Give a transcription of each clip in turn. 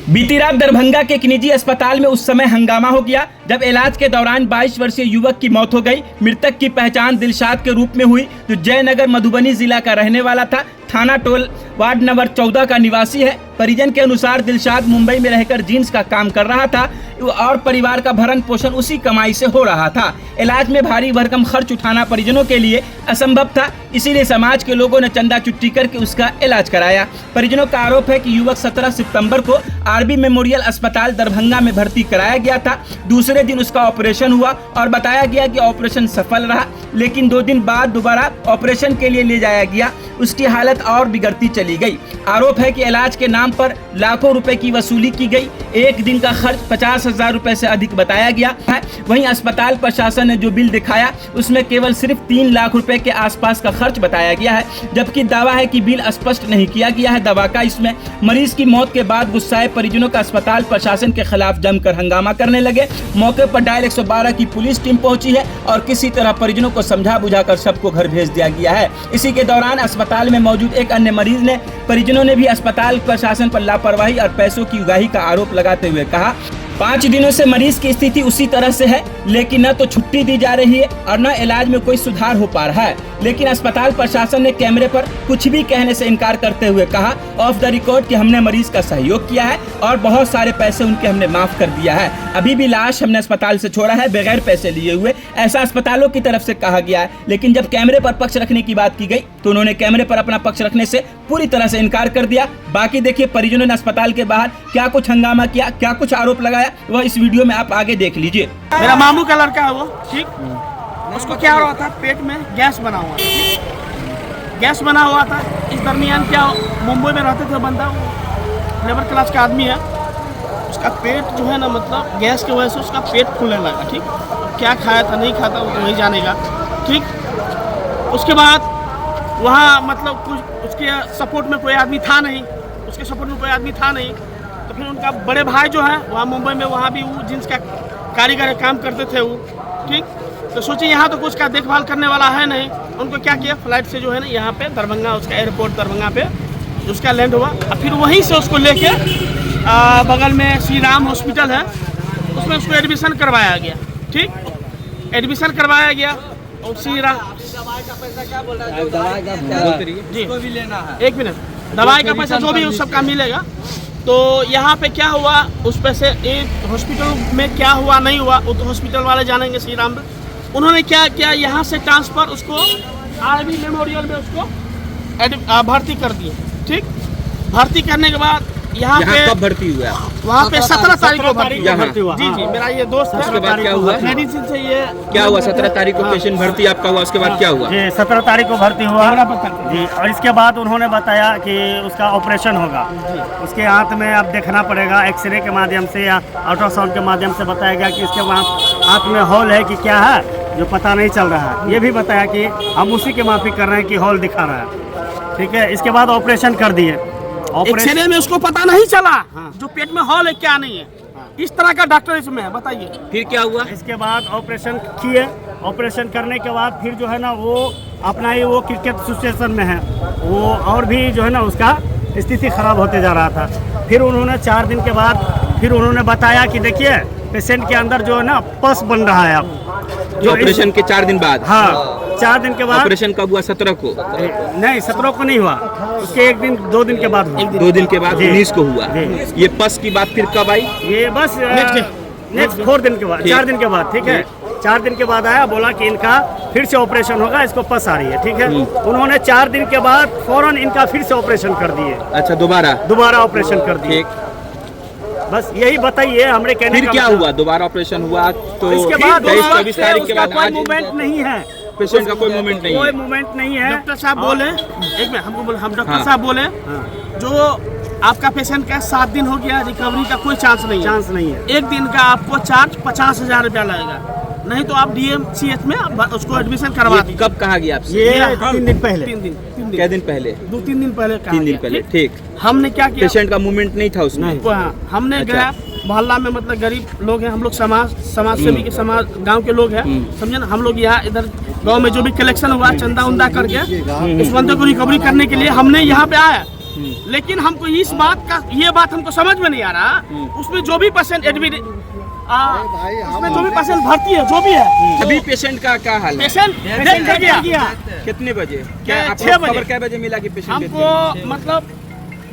बीती रात दरभंगा के एक निजी अस्पताल में उस समय हंगामा हो गया जब इलाज के दौरान 22 वर्षीय युवक की मौत हो गई। मृतक की पहचान दिलशाद के रूप में हुई, जो जयनगर मधुबनी जिला का रहने वाला था। थाना टोल वार्ड नंबर 14 का निवासी है। परिजन के अनुसार दिलशाद मुंबई में रहकर जींस का काम कर रहा था और परिवार का भरण पोषण उसी कमाई से हो रहा था। इलाज में भारी भरकम खर्च उठाना परिजनों के लिए असंभव था, इसीलिए समाज के लोगों ने चंदा चुट्टी करके उसका इलाज कराया। परिजनों का आरोप है कि युवक 17 सितंबर को आरबी मेमोरियल अस्पताल दरभंगा में भर्ती कराया गया था। दूसरे दिन उसका ऑपरेशन हुआ और बताया गया कि ऑपरेशन सफल रहा, लेकिन 2 दिन बाद दोबारा ऑपरेशन के लिए ले जाया गया। उसकी हालत और बिगड़ती चली गई। आरोप है कि इलाज के नाम पर लाखों रुपए की वसूली की गई। एक दिन का खर्च 50,000 रुपए से अधिक बताया गया है। वहीं अस्पताल प्रशासन ने जो बिल दिखाया उसमें केवल सिर्फ 3 लाख रुपए के आसपास का खर्च बताया गया है, जबकि दावा है कि बिल स्पष्ट नहीं किया गया है दवा का। इसमें मरीज की मौत के बाद गुस्साए परिजनों का अस्पताल प्रशासन के खिलाफ जमकर हंगामा करने लगे। मौके पर डायल 112 की पुलिस टीम पहुंची है और किसी तरह परिजनों को समझा बुझाकर सबको घर भेज दिया गया है। इसी के दौरान अस्पताल में मौजूद एक अन्य मरीज ने परिजनों ने भी अस्पताल प्रशासन पर लापरवाही और पैसों की उगाही का आरोप लगाते हुए कहा, 5 दिनों से मरीज की स्थिति उसी तरह से है, लेकिन न तो छुट्टी दी जा रही है और न इलाज में कोई सुधार हो पा रहा है। लेकिन अस्पताल प्रशासन ने कैमरे पर कुछ भी कहने से इनकार करते हुए कहा ऑफ द रिकॉर्ड कि हमने मरीज का सहयोग किया है और बहुत सारे पैसे उनके हमने माफ कर दिया है। अभी भी लाश हमने अस्पताल से छोड़ा है बगैर पैसे लिए हुए, ऐसा अस्पतालों की तरफ से कहा गया है। लेकिन जब कैमरे पर पक्ष रखने की बात की गई तो उन्होंने कैमरे पर अपना पक्ष रखने से पूरी तरह से इनकार कर दिया। बाकी देखिए परिजनों ने अस्पताल के बाहर क्या कुछ हंगामा किया, क्या कुछ आरोप लगाया, वह इस वीडियो में आप आगे देख लीजिए। मेरा मामू का लड़का है वो, ठीक, उसको क्या हो रहा था, पेट में गैस बना हुआ था। गैस बना हुआ था। इस दरमियान क्या मुंबई में रहते थे बंदा, लेबर क्लास का आदमी है, उसका पेट जो है ना, मतलब गैस की वजह से उसका पेट फूलने लगा। ठीक, क्या खाया था नहीं खाता वो वही जानेगा। ठीक, उसके बाद वहाँ मतलब कुछ उसके सपोर्ट में कोई आदमी था नहीं, उसके सपोर्ट में कोई आदमी था नहीं। तो फिर उनका बड़े भाई जो है वहाँ मुंबई में, वहाँ भी वो जींस का कारीगर काम करते थे वो। ठीक, तो सोचिए यहाँ तो कुछ का देखभाल करने वाला है नहीं। उनको क्या किया, फ्लाइट से जो है ना यहाँ पे दरभंगा, उसका एयरपोर्ट दरभंगा पे उसका लैंड हुआ। और फिर वहीं से उसको लेके बगल में श्री राम हॉस्पिटल है, उसमें उसको एडमिशन करवाया गया। ठीक, एडमिशन करवाया गया और श्री राम जी, 1 मिनट, दवाई का पैसा जो भी उस सबका मिलेगा। तो यहाँ पे क्या हुआ, उस पैसे एक हॉस्पिटल में क्या हुआ नहीं हुआ वो तो हॉस्पिटल वाले जानेंगे। श्री राम उन्होंने क्या किया, यहाँ से ट्रांसफ़र उसको आरबी मेमोरियल में उसको भर्ती कर दिए। ठीक, भर्ती करने के बाद यहाँ पे कब भर्ती हुआ? वहाँ पे 17 तारीख को भर्ती हुआ। जी जी, मेरा ये दोस्त है। उसके बाद क्या हुआ? मेडिसिन से ये क्या हुआ? 17 तारीख को पेशेंट भर्ती आपका हुआ, उसके बाद क्या हुआ? जी, 17 तारीख को भर्ती हुआ जी, और इसके बाद उन्होंने बताया कि उसका ऑपरेशन होगा। उसके हाथ में अब देखना पड़ेगा, एक्सरे के माध्यम से या अल्ट्रासाउंड के माध्यम से बताया गया कि इसके वहाँ हाथ में हॉल है कि क्या है, जो पता नहीं चल रहा है। ये भी बताया कि हम उसी के माफी कर रहे हैं कि हॉल दिखा रहा है। ठीक है, इसके बाद ऑपरेशन कर दिए। एक्सरे में उसको पता नहीं चला जो पेट में हॉल है क्या नहीं है। इस तरह का डॉक्टर इसमें है, बताइए फिर क्या हुआ? इसके बाद ऑपरेशन किए। ऑपरेशन करने के बाद फिर जो है ना वो अपना ही वो क्रिकेट एसोसिएशन में है वो, और भी जो है ना उसका स्थिति खराब होते जा रहा था। फिर उन्होंने 4 दिन के बाद फिर उन्होंने बताया कि देखिए पेशेंट के अंदर जो है ना पस बन रहा है अब, जो ऑपरेशन के 4 दिन बाद? हाँ, 4 दिन के बाद। ऑपरेशन कब हुआ? 17 को? नहीं, 17 को नहीं हुआ, उसके 2 दिन के बाद हुआ। 2 दिन के बाद 19 को हुआ। ये पस की बात फिर कब आई? ये बस नेक्स्ट 4 दिन के बाद, 4 दिन के बाद। ठीक है, 4 दिन के बाद आया, बोला कि इनका फिर से ऑपरेशन होगा, इसको पस आ रही है। ठीक है, उन्होंने 4 दिन के बाद फौरन इनका फिर से ऑपरेशन कर दिए। अच्छा, दोबारा ऑपरेशन कर दिए। बस यही बताइए हमने कहने फिर क्या हुआ? दोबारा ऑपरेशन हुआ तो इसके बाद 23-24 तारीख के बाद कोई मूवमेंट नहीं है, पेशेंट का कोई मूवमेंट नहीं है। कोई मूवमेंट नहीं है। डॉक्टर साहब बोले, एक मिनट हमको बोले, हम डॉक्टर साहब बोले जो आपका पेशेंट का 7 दिन हो गया, रिकवरी का कोई चांस नहीं है। 1 दिन का आपको चार्ज 50,000 रुपया लगेगा, नहीं तो आप DMCH में उसको एडमिशन करवा दीजिए। कब कहा गया आपसे? ये 3 दिन पहले। 3 दिन क्या दिन पहले? 2-3 दिन पहले कहा 3 दिन पहले। ठीक, हमने क्या किया, पेशेंट का मूवमेंट नहीं था उसमें। हमने गया मोहल्ला में, मतलब गरीब लोग हैं हम लोग, समाज सेवी के समाज गांव के लोग हैं, समझे ना। हम लोग यहाँ इधर गांव में जो भी कलेक्शन हुआ चंदा उंदा करके इस बंदे को रिकवरी करने के लिए हमने यहाँ पे आया। लेकिन हमको इस बात का ये बात हमको समझ में नहीं आ रहा, उसमें जो भी पेशेंट एडमिट उसमें जो भी पेशेंट भर्ती है, जो भी है, अभी पेशेंट का क्या हाल है? पेशेंट डेथ कर गया। कितने बजे? क्या आपको 6 बजे। खबर कै बजे मिला कि पेशेंट हमको मतलब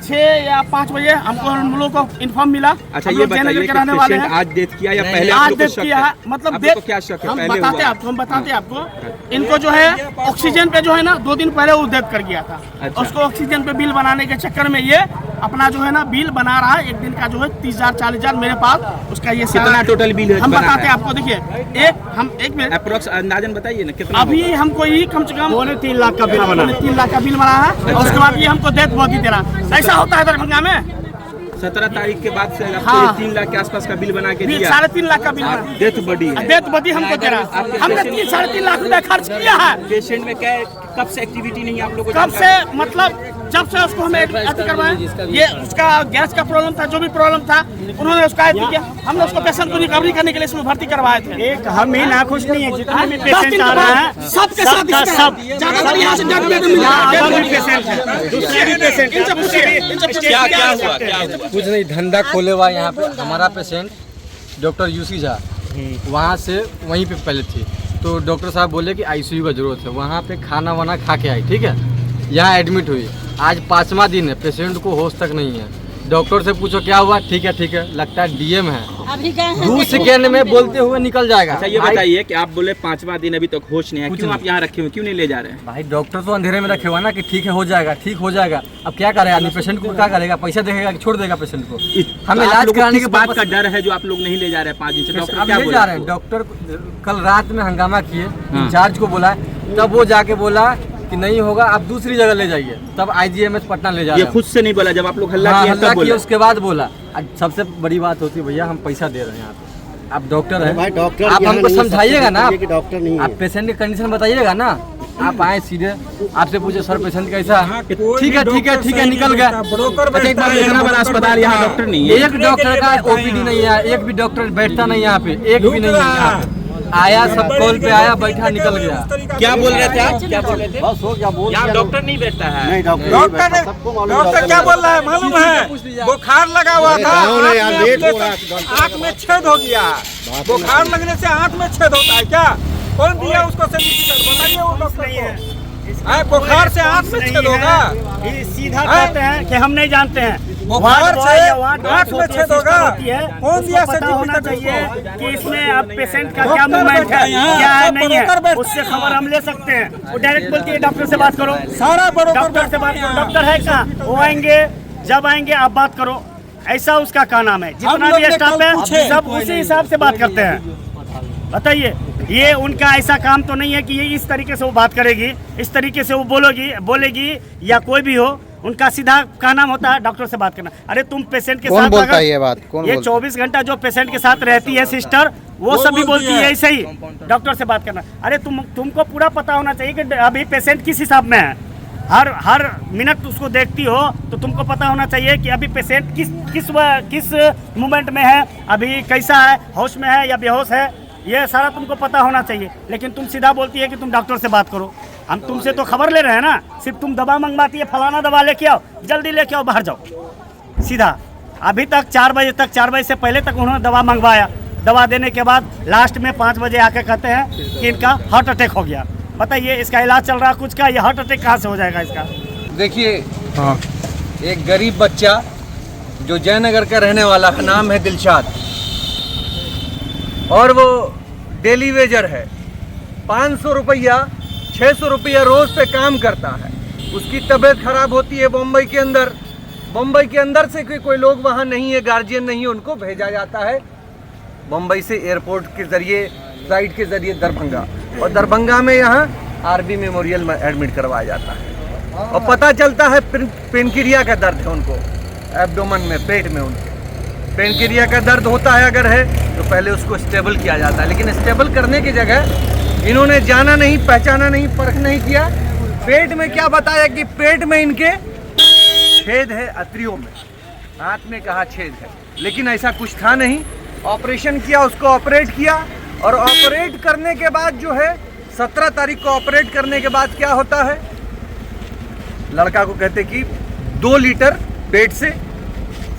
6 या 5 बजे हमको हम लोगों को इन्फॉर्म मिला। अच्छा, हम ये लोग जयनगर बताइए के कि रहने वाले पेशेंट हैं। आज डेथ किया या पहले आज आप लोग को डेथ शक किया है? है, मतलब आपको डेथ क्या शक है? हम पहले बताते हुआ? आपको, हम बताते आपको। इनको जो है ऑक्सीजन पे जो है ना 2 दिन पहले वो डेथ कर गया था। अच्छा। उसको ऑक्सीजन पे बिल बनाने के चक्कर में ये अपना जो है ना बिल बना रहा है, एक दिन का जो है 30,000 40,000 मेरे पास उसका ये सारा- कितना टोटल बिल है हम बना बताते है? हैं आपको। देखिए एक मिनट, अप्रोक्स अंदाजन बताइए ना कितना अभी होगा? हमको ये कम से कम 3 लाख का बिल बना। 3 लाख का बिल बना है, और उसके बाद ये हमको डेथ बहुत ही दे रहा। ऐसा होता है दरभंगा में। 17 तारीख के बाद से आपको हाँ। 3 लाख के आसपास का बिल बना के बिल दिया। 3.5 लाख का बिल बना। डेथ बड़ी है। डेथ बदी हमको दे रहा है। हमने 3.5 लाख रुपया खर्च किया है। पेशेंट में क्या कब से एक्टिविटी नहीं है आप लोगों को? कब से मतलब जब से उसको हमें अति करवाया, ये उसका गैस का प्रॉब्लम था, जो भी प्रॉब्लम था उन्होंने उसका अति किया। हमने उसको पेशेंट को रिकवरी करने के लिए इसमें भर्ती करवाए थे। एक हम ही ना खुश नहीं है, जितने भी 10 पेशेंट दिन आ के रहे बाद हैं सबके साथ सबका इसका सब ज्यादातर यहाँ से डेथ बेड में मिला यहाँ है। अदर भी पेशेंट है, दूसरे भी पेशेंट इनसे पूछिए, इनसे पूछिए क्या हुआ? कुछ नहीं, धंधा खोले हुआ यहाँ पे। हमारा पेशेंट डॉक्टर यूसी झा वहाँ से वहीं पे पहले थी, तो डॉक्टर साहब बोले कि आईसीयू का जरूरत है। वहाँ पे खाना वाना खा के आई, ठीक है, यहाँ एडमिट हुई। आज 5वां दिन है, पेशेंट को होश तक नहीं है। डॉक्टर से पूछो क्या हुआ, ठीक है, लगता है डीएम है। अभी गए हैं 2 सेकेंड में बोलते हुए निकल जाएगा। अच्छा, ये बताइए कि आप बोले 5वां दिन अभी तक होश नहीं है, कुछ क्यों नहीं। आप यहाँ रखे हुए, क्यों नहीं ले जा रहे हैं? भाई डॉक्टर तो अंधेरे में रखे हुआ ना कि ठीक है हो जाएगा, ठीक हो जाएगा। अब क्या करेगा आदमी, पेशेंट को क्या करेगा, पैसा देखेगा कि छोड़ देगा पेशेंट को? हम इलाज कराने के बात बाद का डर है जो आप लोग नहीं ले जा रहे हैं 5 दिन से? डॉक्टर अब क्या ले बोल जा रहे हैं। डॉक्टर कल रात में हंगामा किए, इंचार्ज को बोला, तब वो जाके बोला कि नहीं होगा, आप दूसरी जगह ले जाइए। तब आईजीएमएस पटना ले जा ये रहे हैं। खुद से नहीं बोला, जब आप लोग हल्ला हाँ, किया हल्ला तब किया, बोला? उसके बाद बोला। अब सबसे बड़ी बात होती है भैया, हम पैसा दे रहे हैं यहाँ पे, आप डॉक्टर हैं, भाई डॉक्टर आप यहाँ हमको नहीं है, समझाइएगा ना, सबसे कि डॉक्टर नहीं आप है। पेशेंट की कंडीशन बताइएगा ना। आप आए सीधे, आपसे पूछे सर पेशेंट कैसा है, ठीक है निकल गया। अच्छा, एक बात इतना बड़ा अस्पताल, यहाँ डॉक्टर नहीं है? एक डॉक्टर का ओपीडी नहीं है, एक भी डॉक्टर बैठता नहीं यहाँ पे, एक भी नहीं है यहाँ पे। आया, सब कॉल पे आया, बैठा, निकल गया। क्या बोल रहे थे आप? क्या बोल रहे थे? बस हो गया, बोल यहाँ दिया। डॉक्टर नहीं बैठता है? नहीं डॉक्टर सबको मालूम है, डॉक्टर क्या बोल रहा है मालूम है? बुखार लगा हुआ था, गाँव में यार लेट हो रहा है, आँख में छेद हो गया। बुखार लगने से आँख में छेद होता है क्या? कौन दिया उसको सर्टिफिकेट? बताइए वो डॉक्टर को। बुखार से आँख में छेद होगा? ये सीधा कहते हैं कि हम नहीं जानते हैं। बुखार वार्ड बॉय से या वार्ड नर्स आँख में होती है, छेद होगा? सिस्टर होती है, कौन उसको दिया पता होना सर्टिफिकेट चाहिए कि इसमें अब पेशेंट का क्या डॉक्टर मूवमेंट बैठा है, है यहाँ, क्या है सब नहीं बरोकर है, बैठा उससे खबर हम ले सकते हैं। वो डायरेक्ट बोलती है डॉक्टर से बात करो, सारा बरोबर डॉक्टर से बात करो। डॉक्टर है कहाँ? वो आएंगे, जब आएंगे आप बात करो, ऐसा उसका का नाम है। जितना लोग भी ने स्टाफ कल है पूछे। सब उसी हिसाब से बात करते हैं। बताइए, ये उनका ऐसा काम तो नहीं है कि ये इस तरीके से वो बात करेगी, इस तरीके से वो बोलेगी या कोई भी हो। उनका सीधा का नाम होता है डॉक्टर से बात करना। अरे तुम पेशेंट के कौन साथ बोलता है ये बात? कौन ये बोलता है? 24 घंटा जो पेशेंट के साथ रहती है सिस्टर, वो सभी बोलती है ऐसे ही डॉक्टर से बात करना। अरे तुमको पूरा पता होना चाहिए कि अभी पेशेंट किस हिसाब में है। हर मिनट उसको देखती हो तो तुमको पता होना चाहिए कि अभी पेशेंट किस मूवमेंट में है, अभी कैसा है, होश में है या बेहोश है, ये सारा तुमको पता होना चाहिए। लेकिन तुम सीधा बोलती है कि तुम डॉक्टर से बात करो। हम तुमसे तो खबर ले रहे हैं ना, सिर्फ तुम दवा मंगवाती है, फलाना दवा लेके आओ, जल्दी लेके आओ, बाहर जाओ सीधा। अभी तक 4 बजे से पहले तक उन्होंने दवा मंगवाया। दवा देने के बाद लास्ट में 5 बजे आके कहते हैं कि इनका हार्ट अटैक हो गया। बताइए, इसका इलाज चल रहा कुछ का, ये हार्ट अटैक कहाँ से हो जाएगा इसका? देखिए, एक गरीब बच्चा जो जयनगर का रहने वाला है, नाम है दिलशाद, और वो डेली वेजर है। 500 रुपया 600 रुपया रोज पे काम करता है। उसकी तबीयत खराब होती है बम्बई के अंदर से कोई लोग वहाँ नहीं है, गार्जियन नहीं है, उनको भेजा जाता है बम्बई से एयरपोर्ट के जरिए, फ्लाइट के जरिए दरभंगा, और दरभंगा में यहाँ आरबी मेमोरियल में एडमिट करवाया जाता है। और पता चलता है पेनक्रिया का दर्द है उनको, एब्डोमन में, पेट में उनके पेनक्रिया का दर्द होता है। अगर है तो पहले उसको स्टेबल किया जाता है, लेकिन स्टेबल करने की जगह इन्होंने जाना नहीं, पहचाना नहीं, परख नहीं किया। पेट में क्या बताया कि पेट में इनके छेद है, अतरियों में, हाथ में कहा छेद है, लेकिन ऐसा कुछ था नहीं। ऑपरेशन किया, उसको ऑपरेट किया, और ऑपरेट करने के बाद जो है 17 तारीख को ऑपरेट करने के बाद क्या होता है, लड़का को कहते कि 2 लीटर पेट से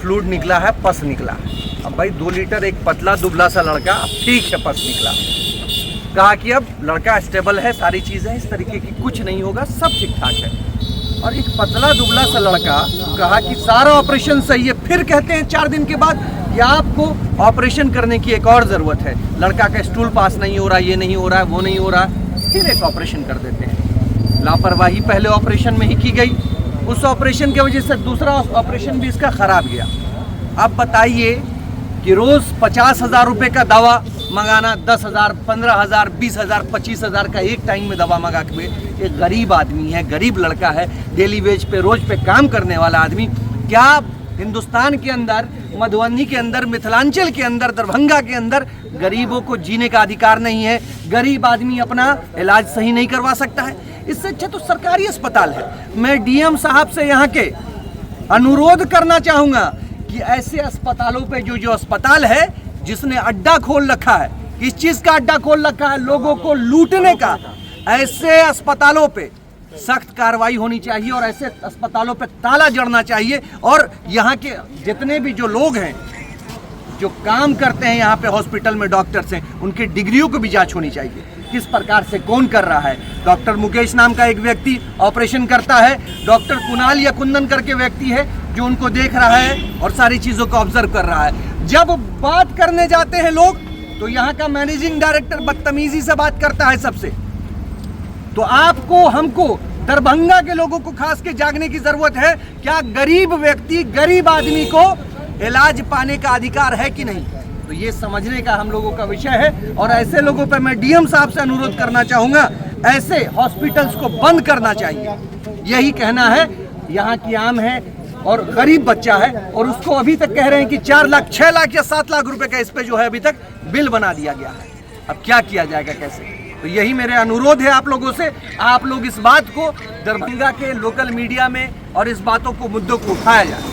फ्लूइड निकला है, पस निकला है। अब भाई 2 लीटर एक पतला दुबला सा लड़का, अब ठीक है पस निकला, कहा कि अब लड़का स्टेबल है, सारी चीज़ें इस तरीके की कुछ नहीं होगा, सब ठीक ठाक है। और एक पतला दुबला सा लड़का कहा कि सारा ऑपरेशन सही है, फिर कहते हैं 4 दिन के बाद या आपको ऑपरेशन करने की एक और ज़रूरत है, लड़का का स्टूल पास नहीं हो रहा, ये नहीं हो रहा है, वो नहीं हो रहा है, फिर एक ऑपरेशन कर देते हैं। लापरवाही पहले ऑपरेशन में ही की गई, उस ऑपरेशन की वजह से दूसरा ऑपरेशन भी इसका खराब गया। अब बताइए कि रोज़ 50,000 रुपये का दवा मंगाना, 10,000, 15,000, 20,000, 25,000 का एक टाइम में दवा मंगा के, एक गरीब आदमी है, गरीब लड़का है, डेली वेज पे रोज पे काम करने वाला आदमी, क्या हिंदुस्तान के अंदर, मधुबनी के अंदर, मिथिलांचल के अंदर, दरभंगा के अंदर गरीबों को जीने का अधिकार नहीं है? गरीब आदमी अपना इलाज सही नहीं करवा सकता है? इससे अच्छा तो सरकारी अस्पताल है। मैं डीएम साहब से यहाँ के अनुरोध करना चाहूँगा कि ऐसे अस्पतालों पे जो अस्पताल है जिसने अड्डा खोल रखा है, किस चीज़ का अड्डा खोल रखा है? लोगों को लूटने का। ऐसे अस्पतालों पे सख्त कार्रवाई होनी चाहिए और ऐसे अस्पतालों पे ताला जड़ना चाहिए। और यहाँ के जितने भी जो लोग हैं जो काम करते हैं यहाँ पे हॉस्पिटल में, डॉक्टर्स हैं, उनकी डिग्रियों को भी जांच होनी चाहिए, किस प्रकार से कौन कर रहा है। डॉक्टर मुकेश नाम का एक व्यक्ति ऑपरेशन करता है, डॉक्टर कुणाल या कुंदन करके व्यक्ति है जो उनको देख रहा है और सारी चीज़ों को ऑब्जर्व कर रहा है। जब बात करने जाते हैं लोग तो यहाँ का मैनेजिंग डायरेक्टर बदतमीजी से बात करता है सबसे। तो आपको, हमको, दरभंगा के लोगों को खास के जागने की जरूरत है। क्या गरीब व्यक्ति, गरीब आदमी को इलाज पाने का अधिकार है कि नहीं? तो ये समझने का हम लोगों का विषय है। और ऐसे लोगों पे मैं डीएम साहब से अनुरोध करना चाहूँगा, ऐसे हॉस्पिटल्स को बंद करना चाहिए। यही कहना है। यहाँ की आम है और गरीब बच्चा है और उसको अभी तक कह रहे हैं कि 4 लाख, 6 लाख या 7 लाख रुपए का इस पे जो है अभी तक बिल बना दिया गया है। अब क्या किया जाएगा, कैसे? तो यही मेरे अनुरोध है आप लोगों से। आप लोग इस बात को दरभंगा के लोकल मीडिया में और इस बातों को, मुद्दों को उठाया जाए।